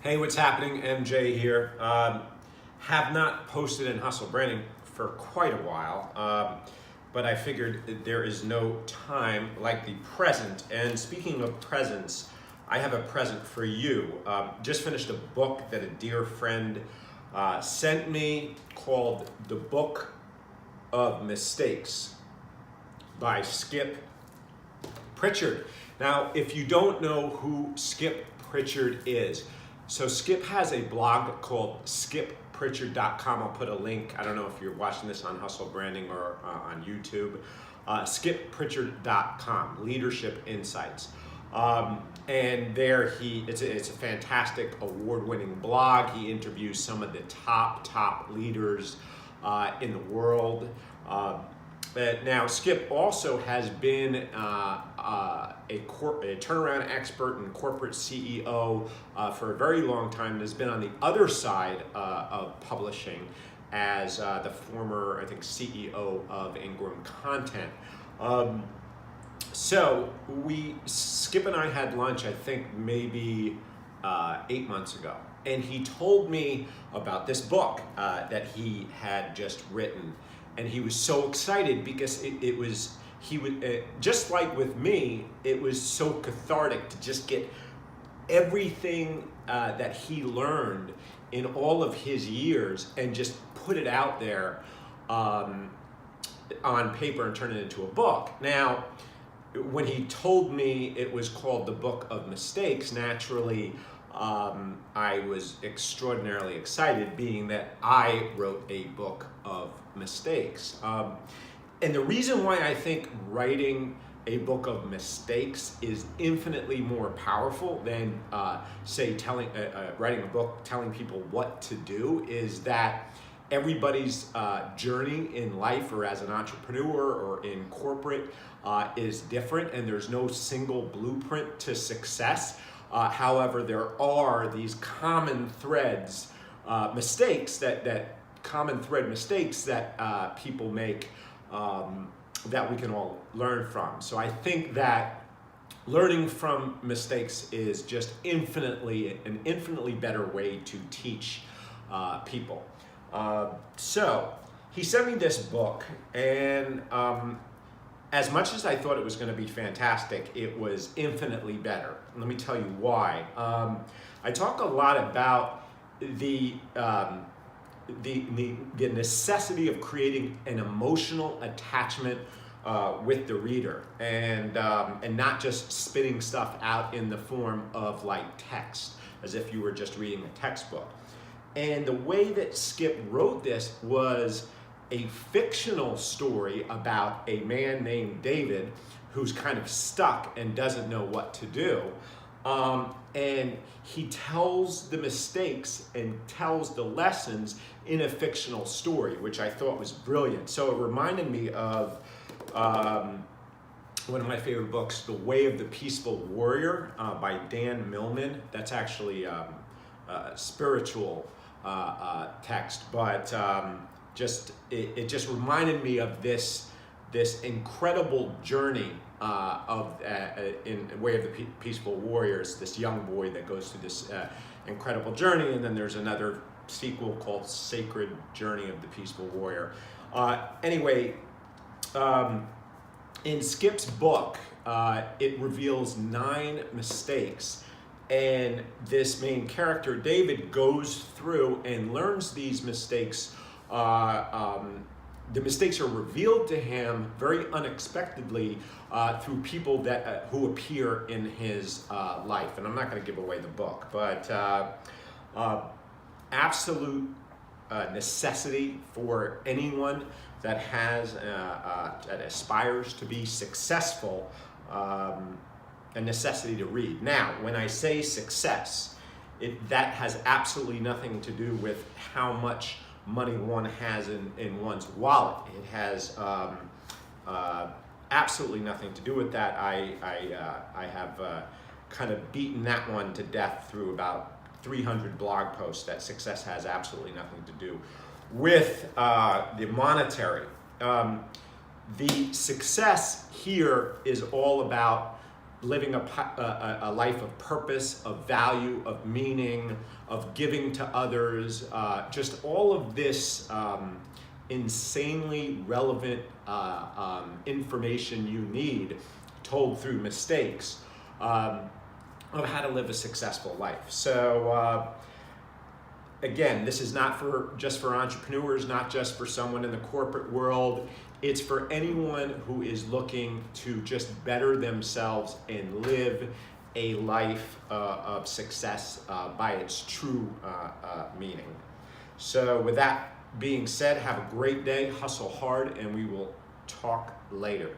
Hey, what's happening? MJ here. Have not posted in Hustle Branding for quite a while, but I figured that there is no time like the present. And speaking of presents, I have a present for you. Just finished a book that a dear friend sent me called The Book of Mistakes by Skip Prichard. Now, if you don't know who Skip Prichard is, so Skip has a blog called skipprichard.com. I'll put a link. I don't know if you're watching this on Hustle Branding or on YouTube. Skipprichard.com, Leadership Insights. And there it's a fantastic award-winning blog. He interviews some of the top leaders in the world. Now, Skip also has been a turnaround expert and corporate CEO for a very long time, and has been on the other side of publishing as the former, I think, CEO of Ingram Content. So Skip and I had lunch, I think maybe 8 months ago, and he told me about this book that he had just written. And he was so excited because he was just like with me, it was so cathartic to just get everything that he learned in all of his years and just put it out there on paper and turn it into a book. Now, when he told me it was called The Book of Mistakes, naturally, I was extraordinarily excited, being that I wrote a book of mistakes. And the reason why I think writing a book of mistakes is infinitely more powerful than, say, writing a book telling people what to do is that everybody's journey in life or as an entrepreneur or in corporate is different, and there's no single blueprint to success. However, there are these common threads, mistakes that people make that we can all learn from. So I think that learning from mistakes is just an infinitely better way to teach people. So he sent me this book, and as much as I thought it was going to be fantastic, it was infinitely better. Let me tell you why. I talk a lot about the necessity of creating an emotional attachment with the reader, and not just spitting stuff out in the form of like text, as if you were just reading a textbook. And the way that Skip wrote this was a fictional story about a man named David who's kind of stuck and doesn't know what to do. And he tells the mistakes and tells the lessons in a fictional story, which I thought was brilliant. So it reminded me of one of my favorite books, The Way of the Peaceful Warrior by Dan Millman. That's actually a spiritual text, but it just reminded me of this incredible journey in Way of the Peaceful Warriors, this young boy that goes through this incredible journey, and then there's another sequel called Sacred Journey of the Peaceful Warrior. Anyway, in Skip's book, it reveals 9 mistakes, and this main character, David, goes through and learns these mistakes. The mistakes are revealed to him very unexpectedly through people who appear in his life. And I'm not going to give away the book, but absolute necessity for anyone that that aspires to be successful, a necessity to read. Now, when I say success, that has absolutely nothing to do with how much money one has in one's wallet. It has absolutely nothing to do with that. I have kind of beaten that one to death through about 300 blog posts, that success has absolutely nothing to do with the monetary. The success here is all about living a life of purpose, of value, of meaning, of giving to others, just all of this insanely relevant information you need, told through mistakes, of how to live a successful life. So again, this is not just for entrepreneurs, not just for someone in the corporate world. It's for anyone who is looking to just better themselves and live a life of success by its true meaning. So with that being said, have a great day, hustle hard, and we will talk later.